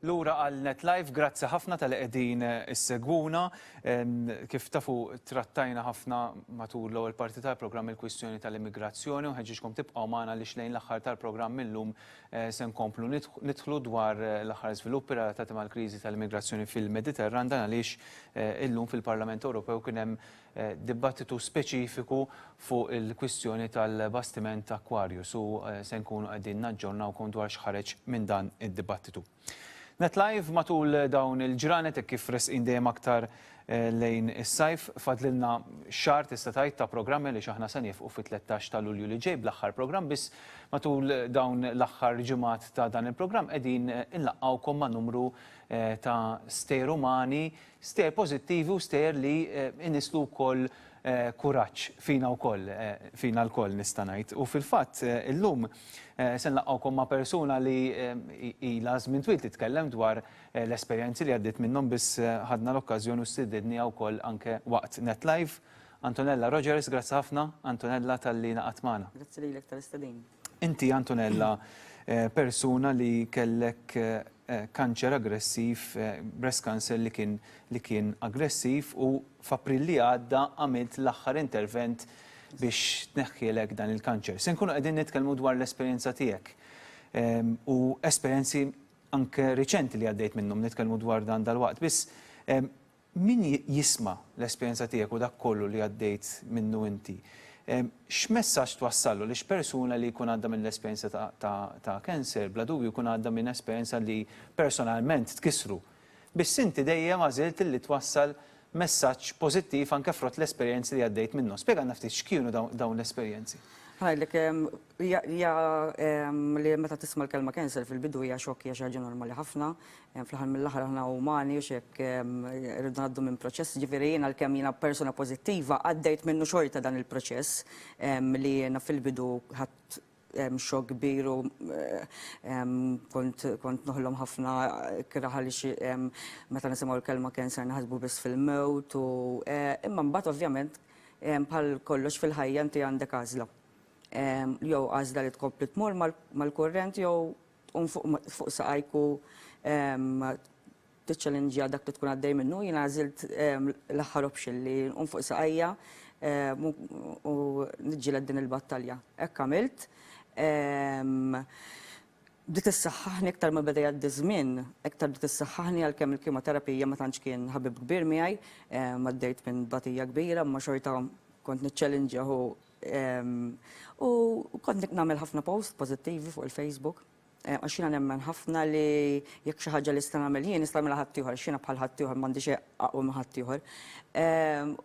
Lura għal NetLive, grazzi ħafna tal-qegħdin issegwuna. Kif tafu trattajna ħafna matul l-ewwel parti tal-programm il-kwistjoni tal-immigrazzjoni u ħeġġixkom tibqgħu magħna li xlejn l-aħħar tal-programm illum se nkomplu nidħlu dwar l-aħħar żviluppi relatati mal-kriżi tal-immigrazzjoni fil-Mediterran dan għaliex illum fil-Parlament Ewropew kien hemm dibattitu speċifiku fuq il-kwistjoni tal-bastiment Aquarius u se nkunu qegħdin naġġornawkom dwar x'ħareġ minn dan id-dibattitu. NetLive matul dawn il-ġranet kif resqin dejjem aktar lejn is-sajf fadlilna xahar tista' tgħid ta' programmi li aħna se nifqu fit-13 ta' Lulju li ġej bl-aħħar programm biss matul dawn l-aħħar ġimgħat ta' dan il-programm qegħdin inlaqgħukom ma' numru ta' stejjer umani, stejjer pożittivi u stejjer li inislu wkoll kuraġġ fina wkoll, fina l-koll nista' ngħid. U fil-fatt illum se nlaqgħukom ma' persuna li ilha żmien twil titkellem dwar l-esperjenzi li għaddiet minnhom biss ħadna l-okkażjoni u stididniha wkoll anke waqt NetLive. Antonella Rogers, grazzi ħafna, Antonella tal-li naqgħet magħna. Grazzi lilek tal-istedin. Inti Antonella persuna li kellek kanċer aggressiv, breast cancer li kien aggressiv u f'April li għadda għamilt l-aħħar intervent biex tneħħielek dan il-kanċer. Se nkunu qegħdin nitkellmu dwar l-esperjenza tiegħek u esperjenzi anke riċenti li għaddejt minnhom nitkellmu dwar dan dal-waqt. Biss min jisma' l-esperjenza tiegħek u dak kollu li għaddejt minnu inti? X'messaġġ twassallu li x'persuna li jkun għadda minn l-esperjenza ta' cancer bla dubju jkun għadda minn esperjenza li personalment tkissru. Biss inti dejjem għażilt li twassal messaġġ pożittiv anke frott l-esperjenzi li għaddejt minnhom. Spjegana ftit x'kienu dawn l-esperjenzi. Ħajlek hija li meta tisma' l-kelma cancer fil-bidu hija xokk hija xi ħaġa normali ħafna. Fl-aħħar mill-aħħar aħna umani u x'hekk irridu ngħaddu minn proċess ġifieri jiena għalkemm jiena persuna pożittiva għaddejt minnu xorta dan il-proċess li jiena fil-bidu ħadd xokk kbir u kont noħlom ħafna kraħa li meta nisimgħu l-kelma cancer naħsbu biss fil-mewt u imma mbagħad ovvjament bħal kollox fil-ħajja inti għandek għażla. Jew għażla li tkompli tmur mal-kurrent jew fuq saqajku tiċċallenġja dak li tkun għaddej minnu, jiena għażilt l-aħħar option li nqum fuq saqajja u niġġieled din il-battalja. Hekk għamilt. Bdiet issaħħaħni iktar ma beda jgħaddi żmien, iktar bdiet issaħħaħni għalkemm il-kemoterapija ma tantx kien ħabib kbir miegħi, m'għaddejt minn batija kbira, ma xorta kont niċċallenġja u kont nagħmel ħafna post pożittivi fuq il-Facebook. Għax jiena nemmen ħafna li jekk xi ħaġa li sta nagħmel jien nista' nagħmilha ħadd ieħor, x'jiena bħal ħadd ieħor m'għandix aqwa ma' ħadd ieħor.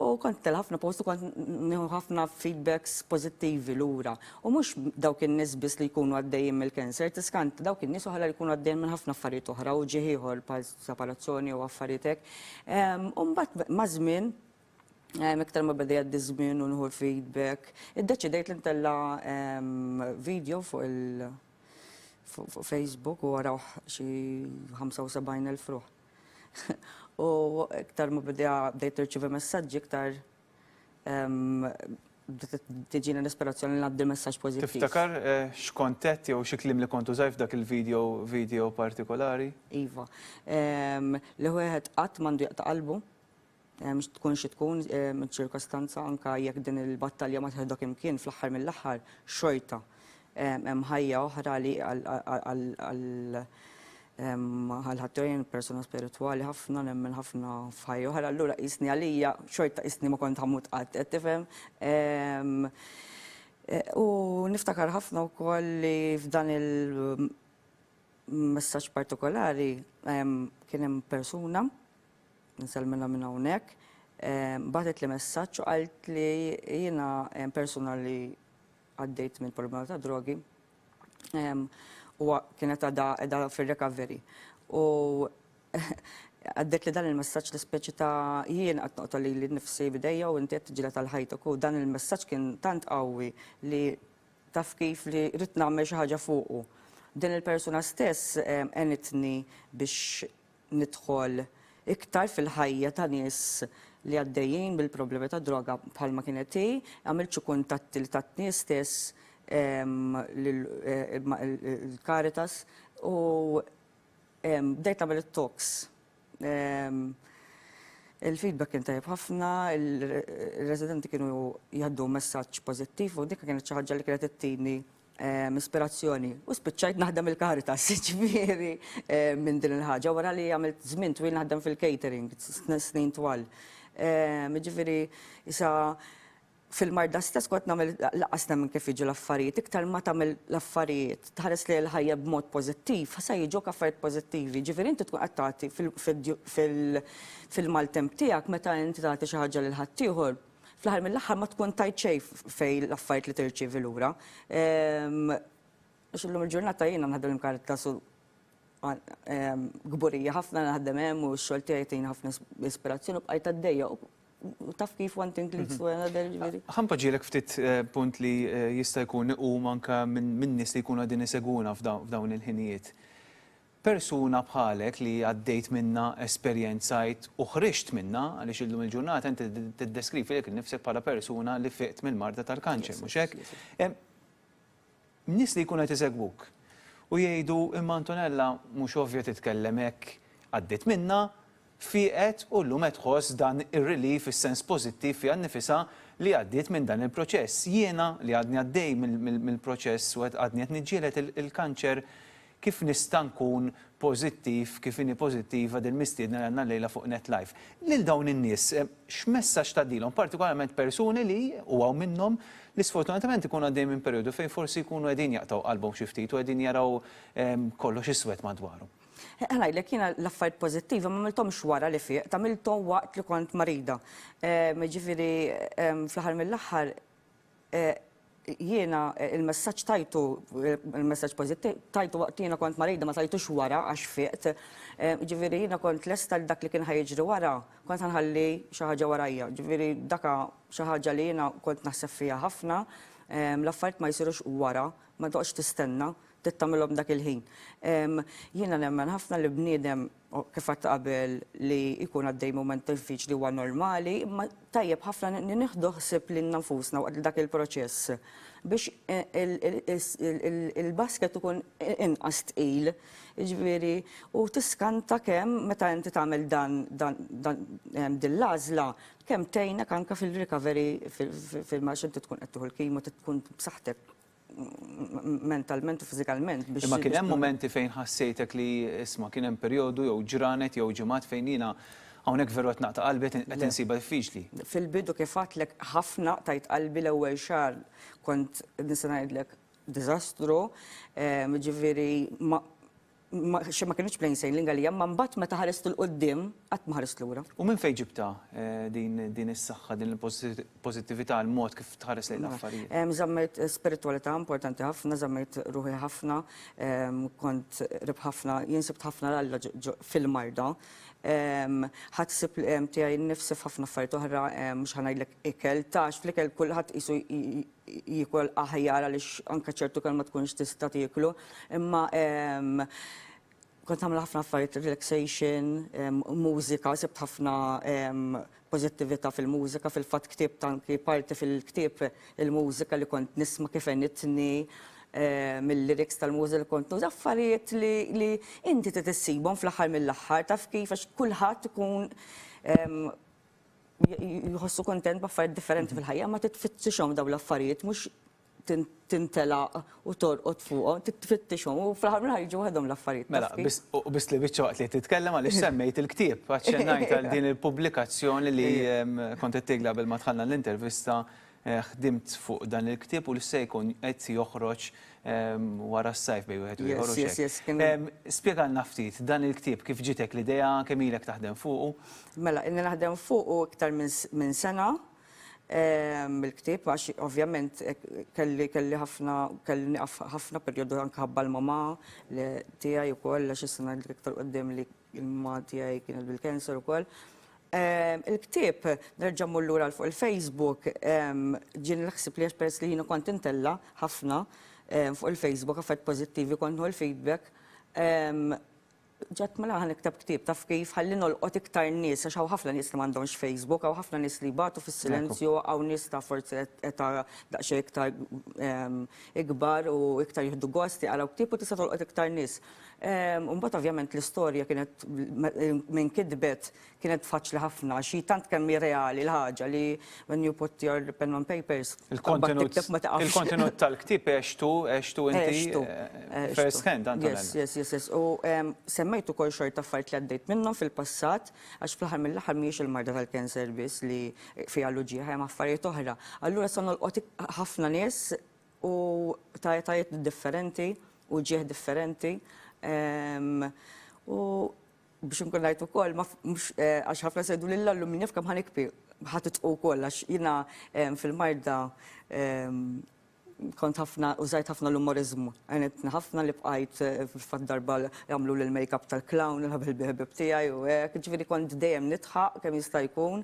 U kont tel ħafna post u kont nieħu ħafna feedbacks pożittivi lura. U mhux dawk in-nies biss li jkunu għaddejjin mill-cancer, tiskant dawk in-nies oħra li jkunu għaddejjin minn ħafna affarijiet oħra u ġie ieħor bħal separazzjoni u affarijiet hekk. U mbagħad ma' żmien iktar ma beda jgħaddi żmien u nieħu feedback, iddeċidejt li ntella video fuq Facebook u għaraw xi 75,000 ruħ. U iktar ma bdejt irċivi messaġġi iktar tiġina l-ispirazzjoni li ngħaddi messaġġ pożittiv. Tiftakar x'kontett jew xi kliem li kont użajt f'dak il-video partikolari? Iva. Li wieħed qatt m'għandu jaqta' qalbu, mhux tkun xi tkun ċirkostanza anke jekk din il-battalja ma tieħdok imkien fl-aħħar mill-aħħar xorta. Hemm ħajja oħra li għal-ħaddejn persuna spiritwali ħafna nemmen ħafna f'ħajja oħra, allura qisni għalija xorta qisni ma kont ħammut qatt qed tifhem. U niftakar ħafna wkoll li f'dan il-messaġġ partikolari kien hemm persuna niselmilha minn hawnhekk bagħtet li messaġġ u qalt li jiena persuna li għaddejt minn problema ta' drogi u kienet għadha fil-recovery. U għaddejt li dan il-messaġġ li speċi ta' jien qed noqgħod li nnifsi bidejja u inti qed tiġġieled għal ħajtek u dan il-messaġġ kien tant qawwi li taf kif li rrid nagħmel xi ħaġa fuqu. Din il-persuna stess għenitni biex nidħol iktar fil-ħajja ta' nies li għaddejjin bil-problemi ta' droga bħalma kienet hi, għamilt xi kuntatti li tat-nies stess, il-Caritas u bdejt nagħmel it-talks. Il-feedback kien tajjeb ħafna, il-residenti kienu jgħaddu messaġġ pożittiv u dik kienet xi ħaġa li kienet ittini ispirazzjoni. U spiċċajt naħdem il-Caritas, ġifieri minn din il-ħaġa wara li għamilt żmien twil naħdem fil-catering, snin twal. Ġifieri issa fil-marda stess kont nagħmel laqasna minn kif jiġu l-affarijiet, iktar ma tagħmel l-affarijiet tħares li l-ħajja b'mod pożittiv, ħasa jiġu affarijiet pożittivi. Ġifieri inti tkun qed tagħti fil-maltemp tiegħek meta inti tagħti xi ħaġa lil ħaddieħor fl-aħħar mill-aħħar ma tkun tajt xejn fejn l-affarijiet li tirċievi lura. Illum il-ġurnata jiena naħdem il-Caritas gburija ħafna naħdem hemm u x-xogħol tiegħi jagħtini ħafna ispirazzjoni u bqajt għaddejja. U taf kif one thing leads to another, ġifieri. Ħanpoġġielek ftit punt li jista' jkun iqum anke minn nies li jkunu qegħdin iseguna f'dawn il-ħinijiet. Persuna bħalek li għaddejt minna esperjenzajt u ħriġt minna, għaliex illum il-ġurnata inti tiddeskrivi lek innifsek bħala persuna li fiqt mill-marda tal-kanċer, mhux hekk? Nies li jkunu qed isegwuk u jgħidu imma Antonella mhux ovvja titkellem hekk għaddiet minna, fiqet u llum qed tħoss dan ir-relief is-sens pożittiv fiha nnifisha li għaddiet minn dan il-proċess. Jiena li għadni għaddej mill-proċess u għadni qed niġġieled il-kanċer kif nista' nkun pożittiv, kif inni pożittiva dil-mistiedna li għandna lejla fuq NetLife. Lil dawn in-nies, x'messaġġ tagħdilhom, partikolarment persuni li huwa minnhom li sfortunatament ikunu għaddej minn perjodu fejn forsi jkunu qegħdin jaqtaw qalbhom xi ftit u qegħdin jaraw kollox iswed madwarhom. Ħanajlek jiena l-affarijiet pożittivi ma għamilthomx wara li fiq, tagħmilthom waqt li kont marida. Ġifieri fl-aħħar mill-aħħar jiena il-messaġġ tajtu, il-messaġġ pożittiv tajtu waqt jiena kont marida ma tajtux wara għax fiqt. Ġifieri jiena kont lesta dak li kien ħajjiġri wara, kont ħanħalli xi ħaġa warajja. Ġifieri daka xi ħaġa li jiena kont naħseb fiha ħafna, l-affarijiet ma jsirux wara, ma toqgħodx tistenna, tittamilhom dak il-ħin. Jiena nemmen ħafna li bniedem kif qed qabel li jkun għaddej mument diffiċli huwa normali, imma tajjeb ħafna nieħdu ħsieb lil nfusna waqt dak il-proċess biex il-basket ikun inqas tqil, jiġifieri u tiskanta kemm meta inti tagħmel din l-għażla kemm tgħinek anke fil-recovery fil-max inti tkun qed tieħu l-kimo tkun b'saħħtek mentalment u fiżikalment. Imma kien hemm momenti fejn ħassejtek li isma' kien hemm perjodu jew ġranet jew ġimgħat fejn jiena hawnhekk veru qed naqta' qalbi qed insiba diffiċli. Fil-bidu kif għadlek ħafna tajt qalbi l-ewwel xahar kont nista' ngħidlek diżastru, ġifieri ma kienx plain sailing għalija, ma mbagħad meta ħarest l-qudiem qatt ma ħarest lura. U minn fejn ġibta din is-saħħa, din il-pożittività, l-mod kif tħares lejn l-affarijiet? Żammejt spiritualità importanti ħafna, żammejt ruħi ħafna, kont rib ħafna, jinsibt ħafna l-Alla fil-marda. Ħadsib tiegħi nnifsi f'ħafna affarijiet oħra, mhux ħanajdlek ikel, tax fl-ikel kulħadd qisu jikol aħjar għaliex anke ċertu kemm ma tkunx tista' tieklu, imma kont nagħmel ħafna affarijiet relaxation, mużika, sibt ħafna pożittività fil-mużika, fil-fatt ktieb tanki parti fil-ktieb il-mużika li kont nisma' kif għenitni mill-lyrics tal-mużika li kont nuża affarijiet li inti tissibhom fl-aħħar mill-aħħar taf kif għax kulħadd ikun jħossu kontent b'affarijiet differenti fil-ħajja, ma titfittixhom dawn l-affarijiet mhux tintelaq u torqod fuqhom, titfittixhom u fl-aħħar mill-aħħar jiġu waħedhom l-affarijiet. Mela, biss li biċċa waqt li titkellem għaliex semmejt il-ktieb, għaċċennajt għal din il-pubblikazzjoni li kont qed tigla bil ma tħallna l-intervista, ħdimt fuq dan il-ktieb u li se jkun qed joħroġ wara s-sajf bej wieħed u ieħor. Spjegalna ftit dan il-ktieb kif ġitek l-idea, kemm ilek taħdem fuqu? Mela, inni naħdem fuqu iktar minn sena bil-ktieb għax ovvjament kelli ħafna perjodu anke ħabba l-mama tiegħi wkoll għax issa ngħidlek iktar quddiem li l-mama tiegħi kienet bil-kanser ukoll. Il-ktieb nerġa' mmur lura fuq il-Facebook ġieni l-ħsieb li peress li jiena kont intella ħafna fuq il-Facebook affarijiet pożittivi kont l-feedback ġat mela ħan iktab ktib taf kif ħalli nolqot iktar nies għax hawn ħafna nies li m'għandhomx Facebook, hawn ħafna nies li batu fis-silenzju, hawn nies ta' forsi ta' daqsxejn iktar ikbar u iktar jieħdu gosti għaraw ktib u tista' tolqot iktar nies. Mbagħad ovvjament l-istorja kienet minn kidbet kienet faċli ħafna, xi tant kemm reali l-ħaġa li when you put your pen on papers. Il-kontenut tal-ktib għextu inti first hand, Yes. U semmejtu kol xorta affarijiet li għaddejt minnhom fil-passat, għax fl-aħħar mill-aħħar mhijiex il-marda tal-cancer biss li fiha l-uġieħ hemm affarijiet oħra. Allura se nolqot ħafna nies u tajiet differenti u ġieħ differenti. U biex nkun ngħid ukoll għax ħafna sejdu lil alluminja f'kemm ħanikbi ħadd ukoll għax jiena fil-marda kont ħafna użajt ħafna l-umorizmu. Għenet ħafna li bqajt fad-darba jagħmlu l-make-up tal-clown, il-ħabib tiegħi u hekk, ġifieri kont dejjem nitħaq kemm jista' jkun.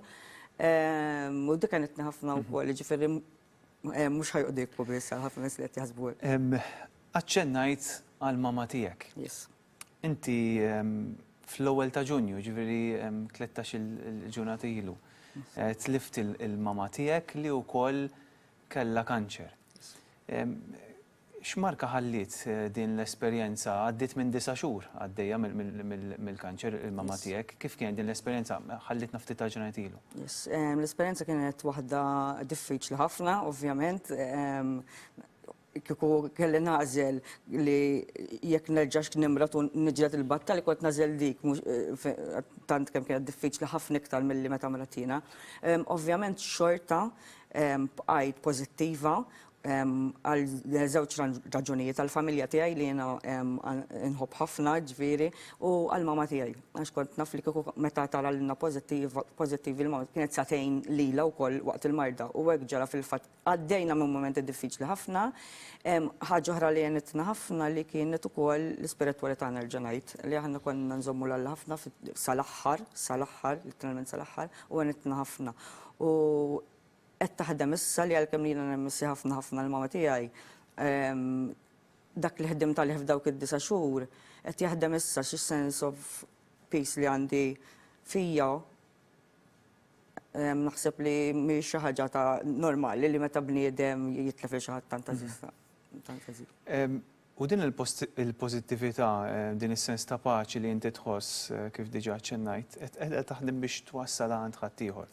U dik kienet ħafna wkoll, ġifieri mhux ħajqdikku biss ħafna nies li qed jaħsbu. Aċċennajt għal-mama tiegħek. Yes. Inti fl-ewwel ta' Ġunju, ġifieri 13 il-ġurnata ilu, tlift il-mama tiegħek li wkoll kellha kanċer. X'marka ħallit din l-esperjenza għaddiet minn 9 xhur għaddejja mill-kanċer il-mama tiegħek, kif kien din l-esperjenza ħallit ftit ta' ġurnat ilu? Yes, l-esperjenza kienet waħda diffiċli ħafna, ovvjament. Kieku kelli nażel li jekk nerġax nimrat u niġġieled il-battal kont nażel dik tant kemm kienet diffiċli ħafna iktar milli meta mratina. Ovvjament xorta bqajt pożittiva għal żewġ raġunijiet għall-familja tiegħi li jiena inħobb ħafna ġifieri u għall-mama tiegħi. Għax kont naf li kieku meta tara lilna pożittivi l-mama kienet satejn lilha wkoll waqt il-marda u hekk ġara fil-fatt għaddejna minn momenti diffiċli ħafna. Ħaġa oħra li għenitna ħafna li kienet ukoll l-ispiritwalità nerġa' ngħid li aħna konna nżommu lil ħafna sal-aħħar, literalment sal-aħħar u għenitna ħafna. U qed taħdem issa li għalkemm jiena nemmissi ħafna l-mama tiegħi. Dak li ħeddim tal f'dawk id-9 xhur qed jaħdem issa xi sense of peace li għandi fija. Naħseb li mhix xi ħaġa ta' normali li meta bniedem jitlef xi ħadd tant għażiż. U din il-pożittività, din is-sens ta' paċi li inti tħoss kif diġà ċennajt, qed taħdem biex twassal għand ħadd ieħor.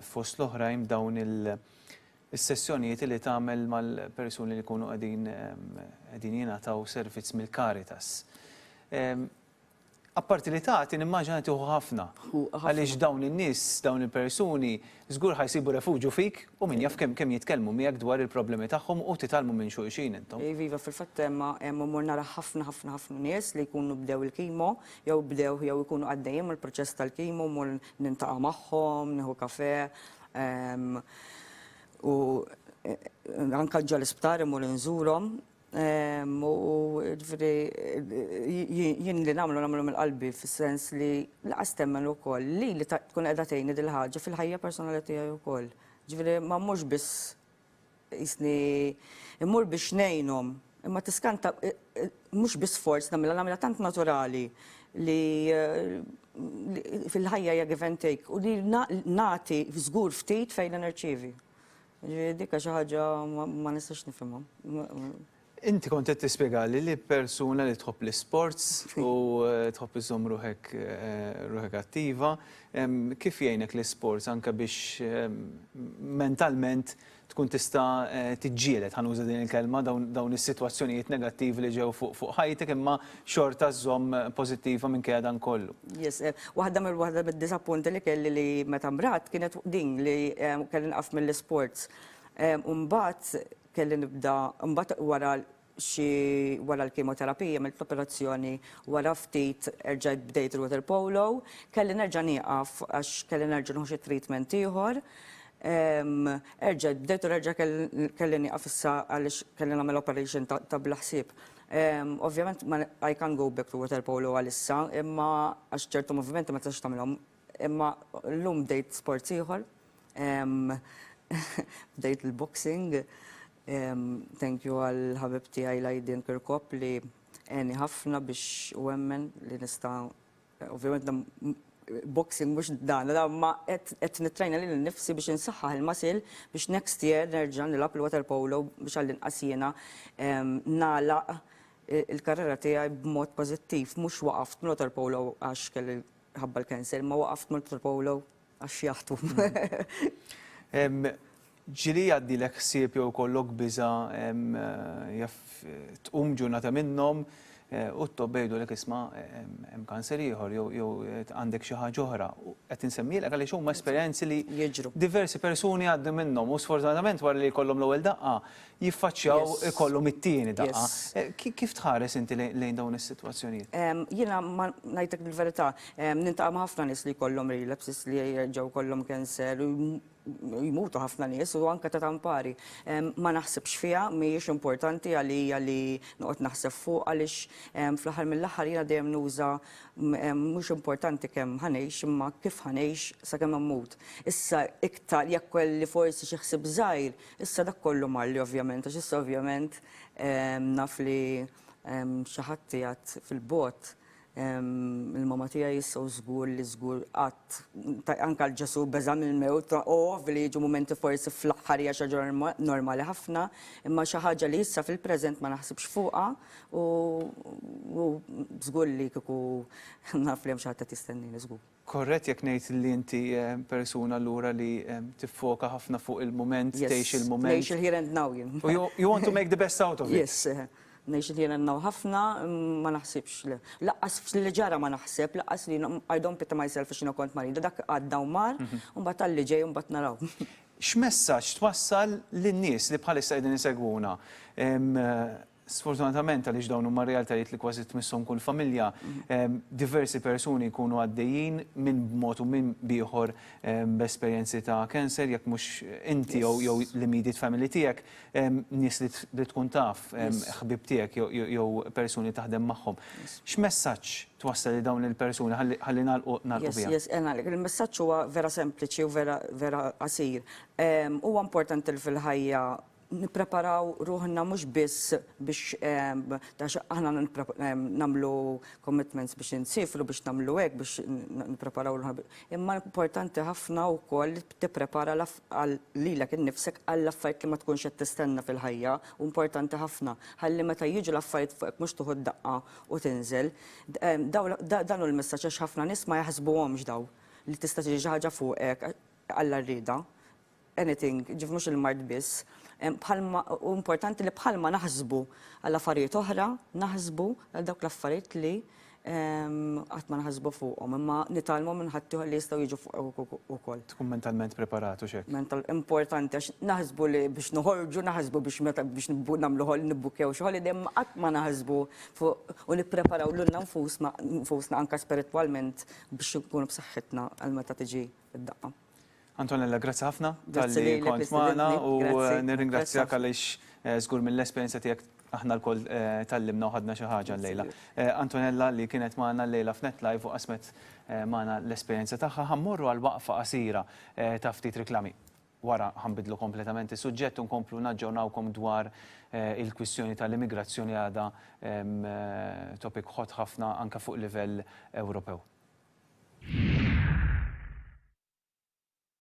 Fost l-oħrajn dawn is-sessjonijiet li tagħmel mal-persuni li jkunu qegħdin jingħataw servizz mill-Caritas. Apparti li tagħti nimmaġina tieħu ħafna. Għaliex dawn in-nies, dawn il-persuni żgur ħajsibu refuġju fik u min jaf kemm jitkellmu miegħek dwar il-problemi tagħhom u titgħallmu minn xulxin intom. Iva, fil-fatt hemm mor nara ħafna nies li jkunu bdew il-kimo, jew ikunu għaddejjin il-proċess tal-kimo, mor nintaqa' magħhom, nieħu kafè u anke ġol l-isptar imur inżurhom. U jien li nagħmlu mill-qalbi fis-sens li laqas temmen ukoll li tkun qiegħda tgħinni dil ħaġa fil-ħajja personali tiegħi wkoll. Ġifieri ma mmurx biss isni immur biex ngħinhom, imma tiskanta mhux biss forz nagħmilha tant naturali li fil-ħajja hija give and take u li nagħti żgur ftit fejn nirċievi. Dik xi ħaġa ma nistax nifhimha. Inti kont qed tispjegali li persuna li tħobb l-isports u tħobb iżomm ruħek attiva, kif jgħinek l-isports anke biex mentalment tkun tista' tiġġieled ħanuża din il-kelma dawn is-sitwazzjonijiet negattivi li ġew fuq ħajtek imma xorta żomm pożittiva minkejja dan kollu. Yes, waħda mid-disappunti li kelli li meta mbrat kienet din li kelli nqaf mill-isports. Mbagħad kelli nibda mbagħad wara l-kemoterapija mill-operazzjoni wara ftit erġajt bdejt il-water polo, kelli nerġa' nieqaf għax kelli nerġa' nħu xi treatment ieħor. Erġajt bdejt u nerġa' kelli nieqaf issa għaliex kelli nagħmel operation ta' bl-ħsieb. Ovvjament I can't go back to water polo għalissa, imma għax ċertu movimenti ma tistax tagħmilhom, imma llum bdejt sport ieħor. Bdejt il-boxing. Thank you għal ħabib tiegħi Lajdin Kirkop li għeni ħafna biex u għemmen li nista' ovvijament boxing mux dan, ma qed nitrajna li l-nifsi biex nsaħħaħ il-masil biex next year nerġa' nilab il-water polo biex għall-inqas jiena nagħlaq il-karriera tiegħi b'mod pożittiv. Mhux waqaft mill-water polo għax kelli ħabba l-kanser, ma waqaft mill-water polo għax jaħtu. Ġili għaddi l-ħsieb jew kollok biża tqum ġurnata minnhom u t-tobbejdu l isma' hemm kanser ieħor jew għandek xi ħaġa oħra. Qed insemmilek għaliex huma esperjenzi li Jiġru. diversi persuni għaddu minnhom u sfortunatament wara li jkollhom l-ewwel daqqa jiffaċċjaw ikollhom it-tieni daqqa. Kif tħares inti lejn dawn is-sitwazzjonijiet? Jiena ma ngħidlek bil-verità, nintaqa' ma' ħafna nies li jkollhom relapses li jerġgħu jkollhom kanser jmutu ħafna nies u anke ta' tampari. Ma naħsibx fiha mhijiex importanti għalija li noqgħod naħseb fuq għaliex fl-aħħar mill-aħħar jiena dejjem nuża mhux importanti kemm ħanejx imma kif ħanejx sakemm ammut. Issa iktar jekk kelli forsi xi ħsieb żgħir, issa dak kollu malli ovvjament għax issa ovvjament naf li xi ħadd qiegħed fil-bot il-mama tiegħi issa żgur li żgur qatt anke l-ġesu beża mill-mewt li jiġu mumenti forsi fl-aħħar hija xi ħaġa normali ħafna, imma xi ħaġa li issa fil-preżent ma naħsibx fuqha u żgur li kieku naf li hemm xi ħadd qed jistennini żgur. Korrett jekk ngħid li inti persuna allura li tiffoka ħafna fuq il-mument, tgħix il-mument. Ngħix il-here and now jien. You want to make the best out of it. Yes. Ngħix il-here and now ħafna ma naħsibx li. Laqqas f'li ġara ma naħseb, laqqas li I don't pity myself x'inhu kont marida dak għadda u mar, u mbagħad talli ġej u mbagħad naraw. X'messaġġ twassal lin-nies li bħalissa qegħdin isegwuna? Sfortunatament għaliex dawn huma realtajiet li kważi tmisshom kull familja, diversi persuni jkunu għaddejjin minn b'mod u minn bieħor b'esperjenzi ta' kanser, jekk mhux inti jew l-immediate family tiegħek, nies li tkun taf, ħbib tiegħek jew persuni taħdem magħhom. X'messaġġ twassal li dawn il-persuni ħalli nagħlqu biha? Yes, il-messaġġ huwa vera sempliċi u vera qasir. Huwa importanti li fil-ħajja nippreparaw ruħna mhux biss biex aħna nagħmlu commitments biex insifru biex nagħmlu hekk biex nippreparaw ruħna. Imma importanti ħafna wkoll tipprepara lilek innifsek għall-affarijiet li ma tkunx qed tistenna fil-ħajja, u importanti ħafna ħalli meta jiġu l-affarijiet fuqek mhux tieħu daqqa u tinżel. Dan hu l-messaġġ għax ħafna nies ma jaħsbuhomx daw li tista' tiġi xi ħaġa fuqek alla rrieda. Anything, ġif mhux il-mard biss. U importanti li bħalma naħsbu għal affarijiet oħra, naħsbu għal dawk l-affarijiet li qatt ma naħsbu fuqhom, imma nitalmu minn ħadd li jistgħu jiġu fuq ukoll. Tkun mentalment preparatu x'hekk. Mental importanti għax naħsbu li biex noħorġu, naħsbu biex nagħmlu nibbukew xi ħolli dejjem qatt ma naħsbu fuq u nippreparaw lilna nfusna anke spiritwalment biex nkunu b'saħħitna għal meta tiġi id-daqqa. Antonella, grazzi ħafna tal-li kont magħna u nirringrazzjak għaliex żgur mill-esperjenza tiegħek aħna l-koll tallimna u ħadna xi ħaġa llejla. Antonella li kienet magħna llejla f'NetLive u qasmet magħna l-esperjenza tagħha, ħammorru għal waqfa qasira ta' ftit riklami. Wara ħanbidlu kompletament is-suġġett u nkomplu naġġornawkom dwar il-kwistjoni tal-immigrazzjoni għadha topic ħod ħafna anke fuq livell Ewropew.